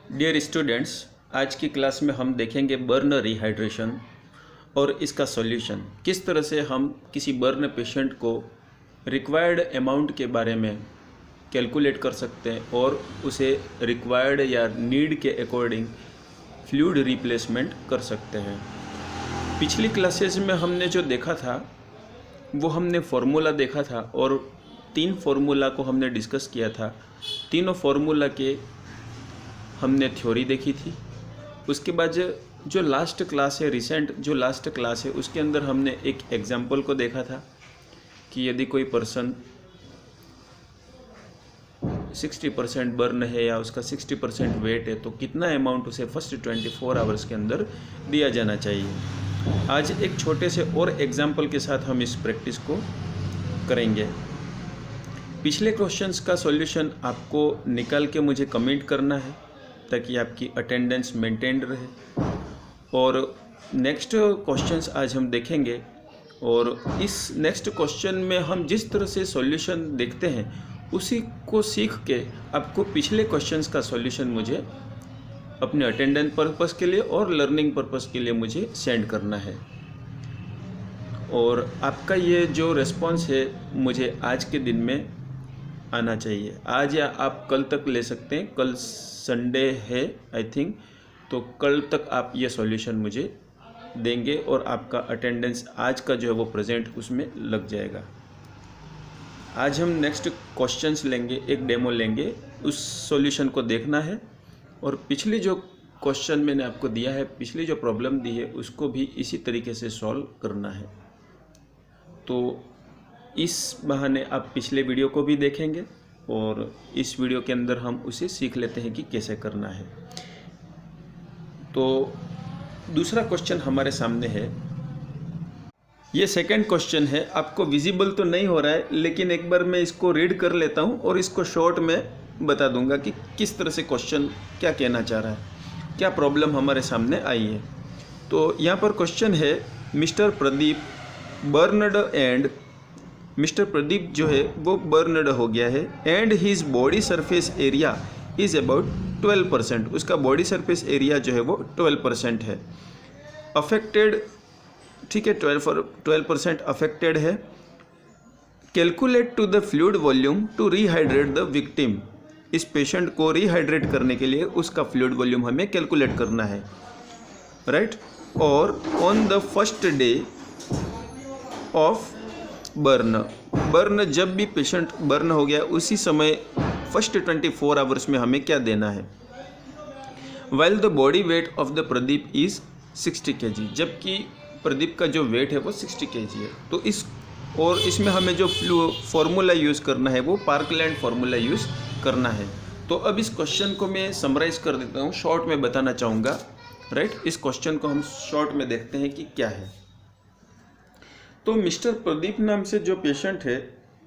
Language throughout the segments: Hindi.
डियर स्टूडेंट्स, आज की क्लास में हम देखेंगे बर्न रिहाइड्रेशन और इसका सॉल्यूशन। किस तरह से हम किसी बर्न पेशेंट को रिक्वायर्ड अमाउंट के बारे में कैलकुलेट कर सकते हैं और उसे रिक्वायर्ड या नीड के अकॉर्डिंग फ्लूइड रिप्लेसमेंट कर सकते हैं। पिछली क्लासेस में हमने जो देखा था वो हमने फार्मूला देखा था और 3 फार्मूला को हमने डिस्कस किया था। तीनों फार्मूला के हमने थ्योरी देखी थी। उसके बाद जो लास्ट क्लास है, रिसेंट जो लास्ट क्लास है, उसके अंदर हमने एक एग्जाम्पल को देखा था कि यदि कोई पर्सन 60% बर्न है या उसका 60% वेट है तो कितना अमाउंट उसे फर्स्ट 24 आवर्स के अंदर दिया जाना चाहिए। आज एक छोटे से और एग्जाम्पल के साथ हम इस प्रैक्टिस को करेंगे। पिछले क्वेश्चंस का सॉल्यूशन आपको निकाल के मुझे कमेंट करना है ताकि आपकी अटेंडेंस मेंटेन रहे। और नेक्स्ट क्वेश्चंस आज हम देखेंगे और इस नेक्स्ट क्वेश्चन में हम जिस तरह से सॉल्यूशन देखते हैं उसी को सीख के आपको पिछले क्वेश्चंस का सॉल्यूशन मुझे अपने अटेंडेंस पर्पस के लिए और लर्निंग पर्पस के लिए मुझे सेंड करना है। और आपका ये जो रिस्पॉन्स है मुझे आज के दिन में आना चाहिए। आज या आप कल तक ले सकते हैं, कल संडे है आई थिंक, तो कल तक आप ये सॉल्यूशन मुझे देंगे और आपका अटेंडेंस आज का जो है वो प्रेजेंट उसमें लग जाएगा। आज हम नेक्स्ट क्वेश्चंस लेंगे, एक डेमो लेंगे, उस सॉल्यूशन को देखना है और पिछली जो क्वेश्चन मैंने आपको दिया है, पिछली जो प्रॉब्लम दी है उसको भी इसी तरीके से सॉल्व करना है। तो इस बहाने आप पिछले वीडियो को भी देखेंगे और इस वीडियो के अंदर हम उसे सीख लेते हैं कि कैसे करना है। तो दूसरा क्वेश्चन हमारे सामने है, ये सेकंड क्वेश्चन है। आपको विजिबल तो नहीं हो रहा है लेकिन एक बार मैं इसको रीड कर लेता हूँ और इसको शॉर्ट में बता दूंगा कि किस तरह से क्वेश्चन क्या कहना चाह रहा है, क्या प्रॉब्लम हमारे सामने आई है। तो यहाँ पर क्वेश्चन है, mister Pradeep burned and mister Pradeep जो है वो बर्नड हो गया है and his body surface area is about 12%। उसका बॉडी सरफेस एरिया जो है वो 12% है। अफेक्टेड, ठीक है, 12% अफेक्टेड है। Calculate to the fluid volume to rehydrate the victim. इस पेशेंट को रिहाइड्रेट करने के लिए उसका फ्लूइड वॉल्यूम हमें कैलकुलेट करना है, राइट। और on the first day of burn, जब भी पेशेंट बर्न हो गया उसी समय फर्स्ट 24 आवर्स में हमें क्या देना है। While the body weight of the Pradeep is 60 kg, जबकि प्रदीप का जो वेट है वो 60 kg है। तो इसमें हमें जो फॉर्मूला यूज़ करना है वो पार्कलैंड फार्मूला यूज़ करना है। तो अब इस क्वेश्चन को मैं समराइज़ कर देता हूँ, शॉर्ट में बताना चाहूँगा, राइट। इस क्वेश्चन को हम शॉर्ट में देखते हैं कि क्या है। तो मिस्टर प्रदीप नाम से जो पेशेंट है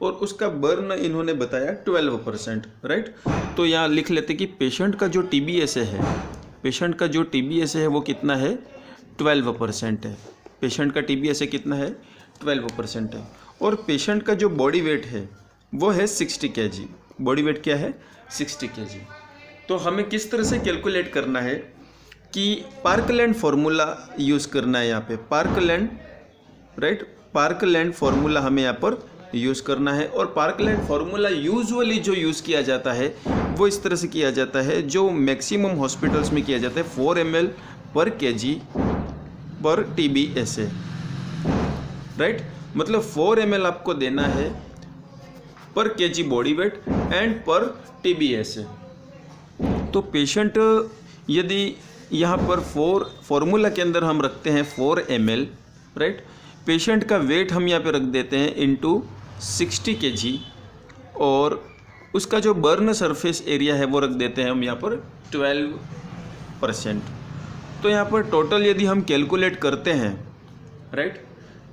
और उसका बर्न इन्होंने बताया 12%, राइट। तो यहाँ लिख लेते कि पेशेंट का जो TBSA है, पेशेंट का जो TBSA है वो कितना है, 12% है। पेशेंट का TBSA कितना है, 12% है। और पेशेंट का जो बॉडी वेट है वो है 60 kg। बॉडी वेट क्या है, 60 kg। तो हमें किस तरह से कैलकुलेट करना है कि पार्कलैंड फार्मूला यूज़ करना है यहाँ पे, पार्कलैंड, राइट। पार्कलैंड फार्मूला हमें यहाँ पर यूज़ करना है। और पार्कलैंड फार्मूला यूजुअली जो यूज़ किया जाता है वो इस तरह से किया जाता है, जो मैक्सिमम हॉस्पिटल्स में किया जाता है, 4 ml पर kg पर TBSA, राइट। मतलब 4 ml आपको देना है पर kg बॉडी वेट एंड पर TBSA। तो पेशेंट यदि यहाँ पर फार्मूला के अंदर हम रखते हैं 4 ml, राइट। पेशेंट का वेट हम यहाँ पे रख देते हैं इनटू 60 kg और उसका जो बर्न सरफेस एरिया है वो रख देते हैं हम यहाँ पर 12%। तो यहाँ पर टोटल यदि हम कैलकुलेट करते हैं, राइट,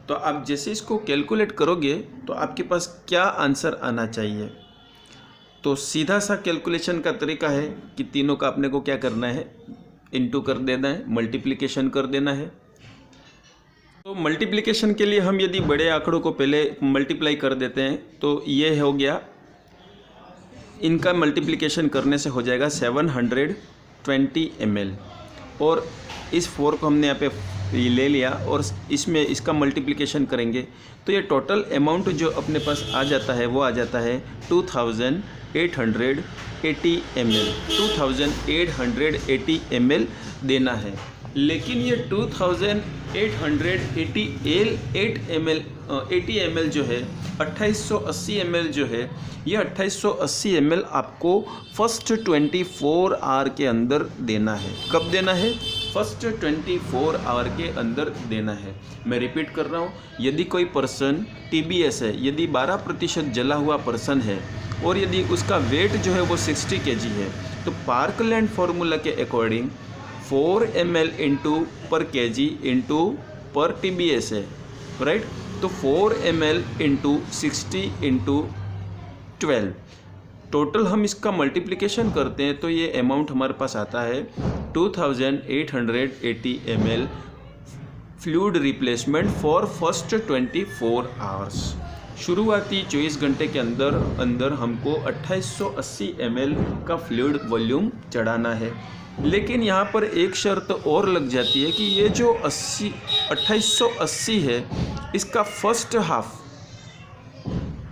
तो आप जैसे इसको कैलकुलेट करोगे तो आपके पास क्या आंसर आना चाहिए। तो सीधा सा कैलकुलेशन का तरीका है कि तीनों का अपने को क्या करना है, इनटू कर देना है, मल्टीप्लिकेशन कर देना है। तो मल्टीप्लिकेशन के लिए हम यदि बड़े आंकड़ों को पहले मल्टीप्लाई कर देते हैं तो ये हो गया, इनका मल्टीप्लिकेशन करने से हो जाएगा 20 ml, और इस 4 को हमने यहाँ पे ये ले लिया और इसमें इसका मल्टीप्लिकेशन करेंगे तो ये टोटल अमाउंट जो अपने पास आ जाता है वो आ जाता है 2880 ml। 2880 ml देना है, लेकिन ये 80 ml जो है 2880 ml जो है, ये 2880 ml आपको फर्स्ट 24 आवर के अंदर देना है। कब देना है? फर्स्ट 24 आवर के अंदर देना है। मैं रिपीट कर रहा हूँ, यदि कोई पर्सन TBS है, यदि 12% जला हुआ पर्सन है और यदि उसका वेट जो है वो 60 kg है, तो पार्कलैंड फार्मूला के अकॉर्डिंग 4 ml इंटू पर kg इंटू पर TBS है, राइट। तो 4 ml इंटू 60 इंटू 12, टोटल हम इसका मल्टीप्लिकेशन करते हैं तो ये अमाउंट हमारे पास आता है 2880 ml fluid replacement for first 24 hours. शुरुआती 24 घंटे के अंदर हमको 2880 ml का फ्लूइड वॉल्यूम चढ़ाना है। लेकिन यहाँ पर एक शर्त और लग जाती है कि ये जो 2880 है, इसका फर्स्ट हाफ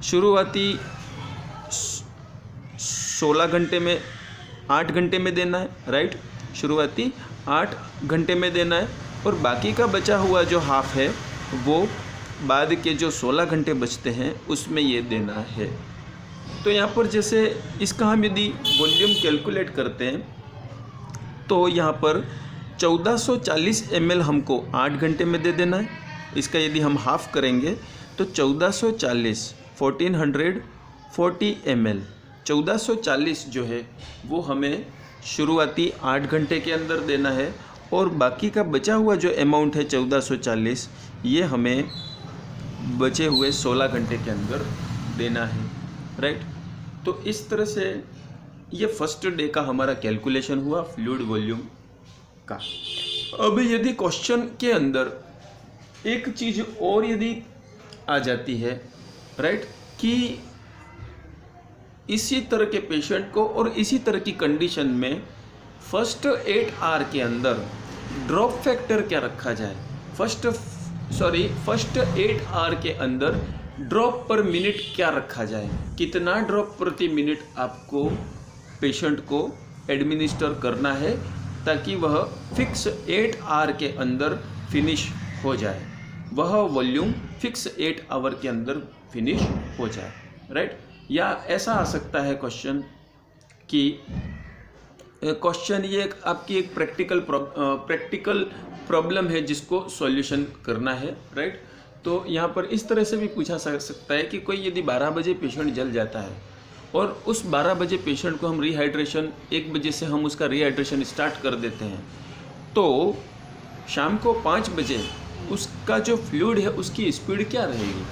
शुरुआती 16 घंटे में 8 घंटे में देना है, राइट। शुरुआती 8 घंटे में देना है और बाकी का बचा हुआ जो हाफ है वो बाद के जो 16 घंटे बचते हैं उसमें ये देना है। तो यहाँ पर जैसे इसका हम यदि वॉल्यूम कैलकुलेट करते हैं तो यहाँ पर 1440 ml हमको 8 घंटे में दे देना है। इसका यदि हम हाफ करेंगे तो 1440 ml 1440 जो है वो हमें शुरुआती 8 घंटे के अंदर देना है और बाकी का बचा हुआ जो अमाउंट है 1440, ये हमें बचे हुए 16 घंटे के अंदर देना है, राइट। तो इस तरह से ये फर्स्ट डे का हमारा कैलकुलेशन हुआ फ्लूइड वॉल्यूम का। अब यदि क्वेश्चन के अंदर एक चीज़ और यदि आ जाती है, राइट, कि इसी तरह के पेशेंट को और इसी तरह की कंडीशन में फर्स्ट 8 आवर के अंदर ड्रॉप फैक्टर क्या रखा जाए, फर्स्ट 8 आवर के अंदर ड्रॉप पर मिनट क्या रखा जाए, कितना ड्रॉप प्रति मिनट आपको पेशेंट को एडमिनिस्टर करना है ताकि वह फिक्स 8 आवर के अंदर फिनिश हो जाए, वह वॉल्यूम फिक्स 8 आवर के अंदर फिनिश हो जाए, राइट। या ऐसा आ सकता है क्वेश्चन कि क्वेश्चन ये आपकी एक प्रैक्टिकल प्रॉब्लम है जिसको सॉल्यूशन करना है, राइट। तो यहाँ पर इस तरह से भी पूछा सकता है कि कोई यदि 12 बजे पेशेंट जल जाता है और उस 12 बजे पेशेंट को हम रिहाइड्रेशन 1 बजे से हम उसका रिहाइड्रेशन स्टार्ट कर देते हैं, तो शाम को 5 बजे उसका जो फ्लूइड है उसकी स्पीड क्या रहेगी,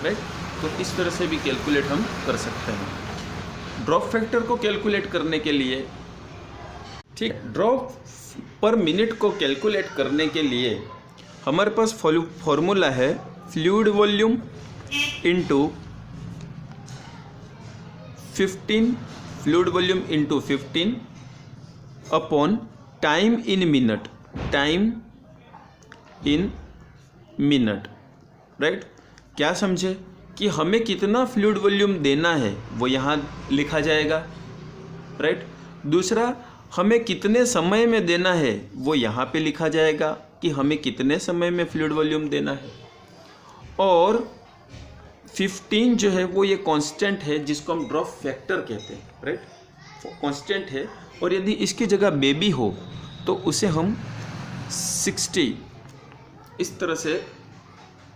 राइट। तो इस तरह से भी कैलकुलेट हम कर सकते हैं। ड्रॉप फैक्टर को कैलकुलेट करने के लिए, ठीक, ड्रॉप पर मिनट को कैलकुलेट करने के लिए हमारे पास फॉर्मूला है fluid volume into 15 fluid volume into 15 upon time in minute, right. क्या समझे कि हमें कितना फ्लूइड वॉल्यूम देना है वो यहाँ लिखा जाएगा, राइट। दूसरा, हमें कितने समय में देना है वो यहाँ पे लिखा जाएगा कि हमें कितने समय में फ्लूइड वॉल्यूम देना है। और 15 जो है वो ये कांस्टेंट है जिसको हम ड्रॉप फैक्टर कहते हैं, राइट, कांस्टेंट है। और यदि इसकी जगह बेबी हो तो उसे हम 60 इस तरह से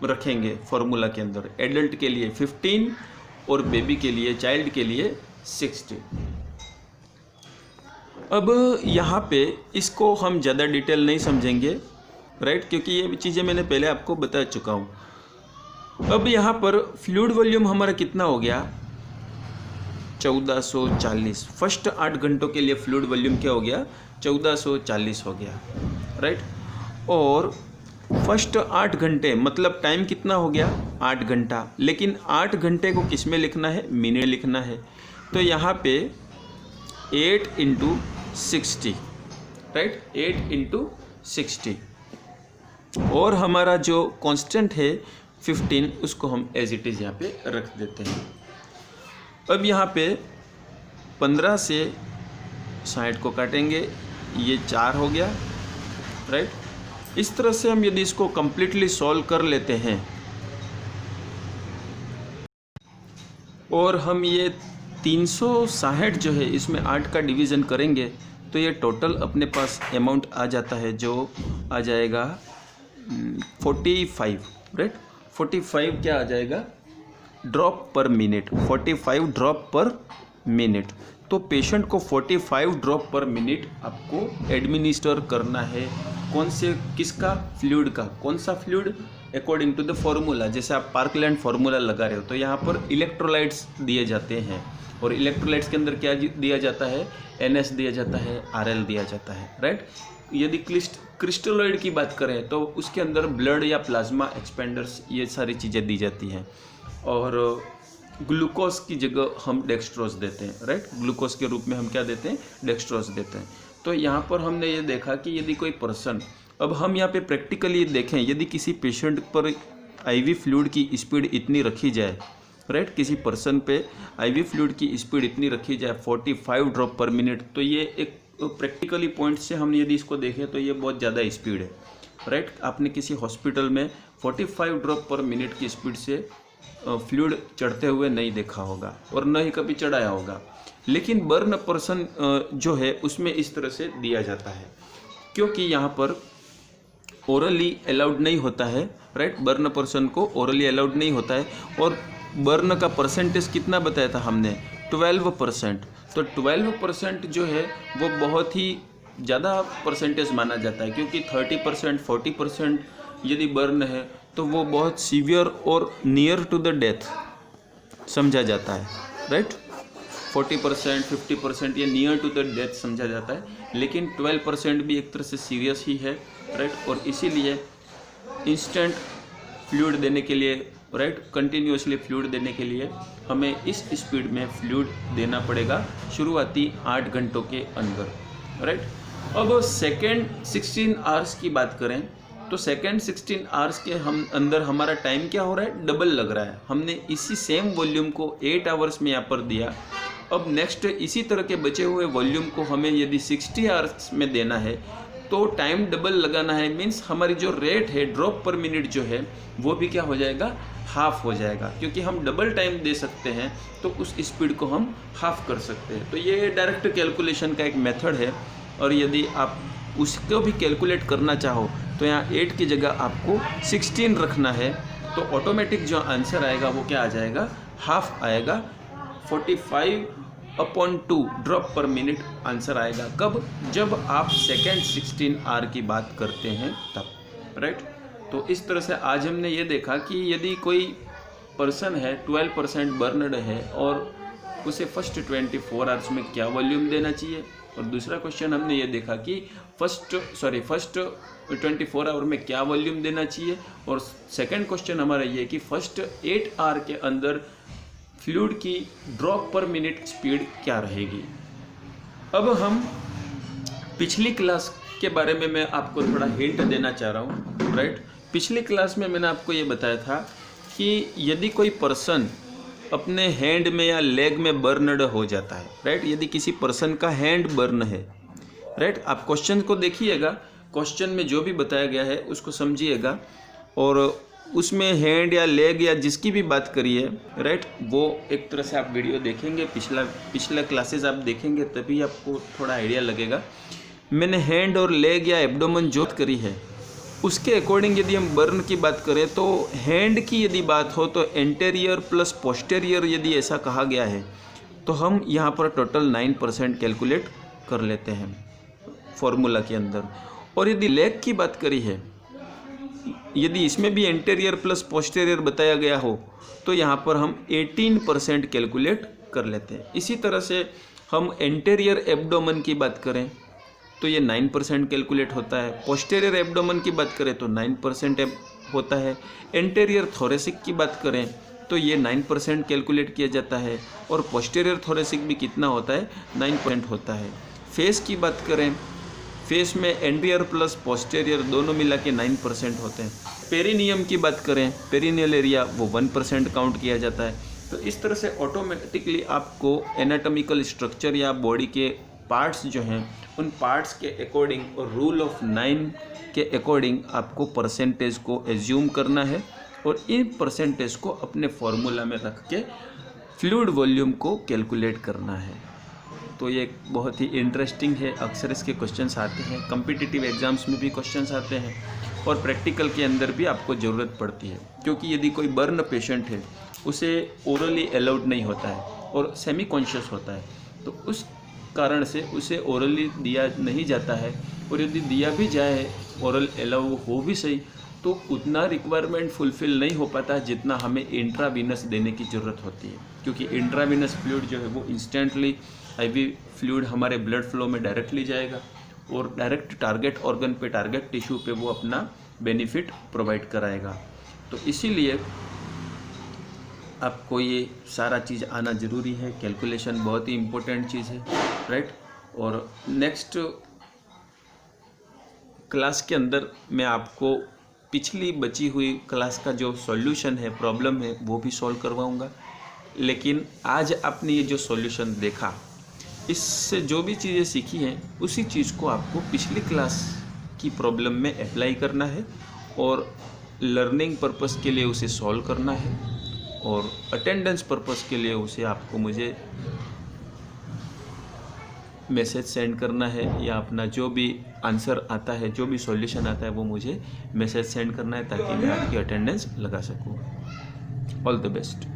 रखेंगे फॉर्मूला के अंदर। एडल्ट के लिए 15 और बेबी के लिए, चाइल्ड के लिए 60। अब यहाँ पे इसको हम ज़्यादा डिटेल नहीं समझेंगे, राइट, क्योंकि ये चीज़ें मैंने पहले आपको बता चुका हूँ। अब यहाँ पर फ्लूइड वॉल्यूम हमारा कितना हो गया, 1440। फर्स्ट 8 घंटों के लिए फ्लूइड वॉल्यूम क्या हो गया, 1440 हो गया, राइट। और फर्स्ट 8 घंटे मतलब टाइम कितना हो गया, 8 घंटा। लेकिन 8 घंटे को किस में लिखना है, मिनट लिखना है। तो यहाँ पे 8 × 60 राइट, 8 इंटू 60, और हमारा जो कांस्टेंट है 15, उसको हम एज इट इज़ यहाँ पे रख देते हैं। अब यहाँ पे 15 से 60 को काटेंगे, ये 4 हो गया, राइट। इस तरह से हम यदि इसको कंप्लीटली सॉल्व कर लेते हैं और हम ये 360 जो है इसमें 8 का डिवीज़न करेंगे तो ये टोटल अपने पास अमाउंट आ जाता है, जो आ जाएगा 45, राइट। 45 क्या आ जाएगा, ड्रॉप पर मिनट, 45 ड्रॉप पर मिनट। तो पेशेंट को 45 ड्रॉप पर मिनट आपको एडमिनिस्टर करना है। कौन से, किसका, फ्लूइड का। कौन सा fluid, according to the formula. जैसे आप पार्कलैंड फार्मूला लगा रहे हो तो यहाँ पर इलेक्ट्रोलाइट्स दिए जाते हैं, और इलेक्ट्रोलाइट्स के अंदर क्या दिया जाता है, NS दिया जाता है, RL दिया जाता है, राइट। यदि क्रिस्टलोइड की बात करें तो उसके अंदर ब्लड या प्लाज्मा एक्सपेंडर्स, ये सारी चीज़ें दी जाती हैं, और ग्लूकोज की जगह हम डेक्सट्रोज देते हैं, राइट। ग्लूकोज के रूप में हम क्या देते हैं, डेक्सट्रोज देते हैं। तो यहाँ पर हमने ये देखा कि यदि कोई पर्सन, अब हम यहाँ पे प्रैक्टिकली देखें, यदि किसी पेशेंट पर IV फ्लूइड की स्पीड इतनी रखी जाए, राइट, किसी पर्सन पे IV फ्लूइड की स्पीड इतनी रखी जाए 45 ड्रॉप पर मिनट, तो ये एक प्रैक्टिकली पॉइंट से हम यदि इसको देखें तो ये बहुत ज़्यादा स्पीड है, राइट। आपने किसी हॉस्पिटल में 45 ड्रॉप पर मिनट की स्पीड से फ्लूइड चढ़ते हुए नहीं देखा होगा, और न ही कभी चढ़ाया होगा। लेकिन बर्न पर्सन जो है उसमें इस तरह से दिया जाता है, क्योंकि यहाँ पर ओरली अलाउड नहीं होता है, राइट। बर्न पर्सन को ओरली अलाउड नहीं होता है, और बर्न का परसेंटेज कितना बताया था हमने, 12%। तो 12% जो है वो बहुत ही ज़्यादा परसेंटेज माना जाता है, क्योंकि 30%, 40% यदि बर्न है तो वो बहुत सीवियर और नियर टू द डेथ समझा जाता है, राइट। 40%, 50% ये नियर टू द डेथ समझा जाता है, लेकिन 12% भी एक तरह से सीरियस ही है, राइट। और इसीलिए इंस्टेंट फ्लूइड देने के लिए, राइट, कंटिन्यूसली फ्लूइड देने के लिए हमें इस स्पीड में फ्लूइड देना पड़ेगा शुरुआती 8 घंटों के अंदर, राइट। अब सेकेंड 16 आवर्स की बात करें तो सेकेंड 16 आवर्स के अंदर हमारा टाइम क्या हो रहा है, डबल लग रहा है। हमने इसी सेम वॉल्यूम को 8 आवर्स में यहाँ पर दिया। अब नेक्स्ट इसी तरह के बचे हुए वॉल्यूम को हमें यदि 60 आवर्स में देना है तो टाइम डबल लगाना है, मीन्स हमारी जो रेट है ड्रॉप पर मिनट जो है वो भी क्या हो जाएगा, हाफ हो जाएगा। क्योंकि हम डबल टाइम दे सकते हैं तो उस स्पीड को हम हाफ कर सकते हैं। तो ये डायरेक्ट कैलकुलेशन का एक मेथड है, और यदि आप उसको भी कैलकुलेट करना चाहो तो यहाँ 8 की जगह आपको 16 रखना है, तो ऑटोमेटिक जो आंसर आएगा वो क्या आ जाएगा, हाफ आएगा। 45/2 ड्रॉप पर मिनट आंसर आएगा। कब, जब आप सेकेंड 16 आवर की बात करते हैं तब, राइट। तो इस तरह से आज हमने ये देखा कि यदि कोई पर्सन है 12% बर्नड है और उसे फर्स्ट 24 आवर्स में क्या वॉल्यूम देना चाहिए, और दूसरा क्वेश्चन हमने ये देखा कि फर्स्ट 24 आवर में क्या वॉल्यूम देना चाहिए, और सेकंड क्वेश्चन हमारा ये कि फर्स्ट 8 आवर के अंदर फ्लूइड की ड्रॉप पर मिनट स्पीड क्या रहेगी। अब हम पिछली क्लास के बारे में मैं आपको थोड़ा हिंट देना चाह रहा हूँ, राइट। पिछली क्लास में मैंने आपको ये बताया था कि यदि कोई पर्सन अपने हैंड में या लेग में बर्नड हो जाता है, राइट, यदि किसी पर्सन का हैंड बर्न है, राइट, आप क्वेश्चन को देखिएगा, क्वेश्चन में जो भी बताया गया है उसको समझिएगा, और उसमें हैंड या लेग या जिसकी भी बात करिए, राइट, वो एक तरह से आप वीडियो देखेंगे, पिछला क्लासेस आप देखेंगे तभी आपको थोड़ा आइडिया लगेगा। मैंने हैंड और लेग या एब्डोमेन जो करी है उसके अकॉर्डिंग यदि हम बर्न की बात करें तो हैंड की यदि बात हो तो एंटेरियर प्लस पोस्टेरियर यदि ऐसा कहा गया है तो हम यहाँ पर टोटल 9% कैलकुलेट कर लेते हैं फॉर्मूला के अंदर। और यदि लेग की बात करी है, यदि इसमें भी एंटेरियर प्लस पोस्टेरियर बताया गया हो तो यहाँ पर हम 18% कैलकुलेट कर लेते हैं। इसी तरह से हम एंटेरियर एब्डोमेन की बात करें तो ये 9% कैलकुलेट होता है, पोस्टेरियर एब्डोमेन की बात करें तो 9% होता है, एंटेरियर थोरेसिक की बात करें तो ये 9% कैलकुलेट किया जाता है, और पोस्टेरियर थोरेसिक भी कितना होता है, 9% होता है। फेस की बात करें, फेस में एंटीरियर प्लस पोस्टीरियर दोनों मिला के 9% होते हैं। पेरिनियम की बात करें, पेरिनियल एरिया वो 1% काउंट किया जाता है। तो इस तरह से ऑटोमेटिकली आपको एनाटॉमिकल स्ट्रक्चर या बॉडी के पार्ट्स जो हैं उन पार्ट्स के अकॉर्डिंग और रूल ऑफ 9 के अकॉर्डिंग आपको परसेंटेज को एज्यूम करना है और इन परसेंटेज को अपने फॉर्मूला में रख के फ्लूइड वॉल्यूम को कैलकुलेट करना है। तो ये बहुत ही इंटरेस्टिंग है। अक्सर इसके क्वेश्चंस आते हैं, कम्पिटिटिव एग्जाम्स में भी क्वेश्चंस आते हैं और प्रैक्टिकल के अंदर भी आपको ज़रूरत पड़ती है, क्योंकि यदि कोई बर्न पेशेंट है उसे ओरली अलाउड नहीं होता है और सेमी कॉन्शियस होता है, तो उस कारण से उसे ओरली दिया नहीं जाता है, और यदि दिया भी जाए ओरल अलाउ हो भी सही तो उतना रिक्वायरमेंट फुलफ़िल नहीं हो पाता जितना हमें इंट्रावीनस देने की ज़रूरत होती है, क्योंकि इंट्रावीनस फ्लूइड जो है वो इंस्टेंटली आईवी फ्लूइड हमारे ब्लड फ्लो में डायरेक्टली जाएगा और डायरेक्ट टारगेट ऑर्गन पे, टारगेट टिश्यू पे वो अपना बेनिफिट प्रोवाइड कराएगा। तो इसीलिए आपको ये सारा चीज़ आना ज़रूरी है। कैलकुलेशन बहुत ही इम्पोर्टेंट चीज़ है, राइट। और नेक्स्ट क्लास के अंदर मैं आपको पिछली बची हुई क्लास का जो सॉल्यूशन है, प्रॉब्लम है, वो भी सॉल्व करवाऊंगा। लेकिन आज आपने ये जो सॉल्यूशन देखा, इससे जो भी चीज़ें सीखी हैं उसी चीज़ को आपको पिछली क्लास की प्रॉब्लम में अप्लाई करना है और लर्निंग पर्पस के लिए उसे सॉल्व करना है और अटेंडेंस पर्पस के लिए उसे आपको मुझे मैसेज सेंड करना है या अपना जो भी आंसर आता है, जो भी सॉल्यूशन आता है वो मुझे मैसेज सेंड करना है ताकि मैं आपकी अटेंडेंस लगा सकूँ। All the best.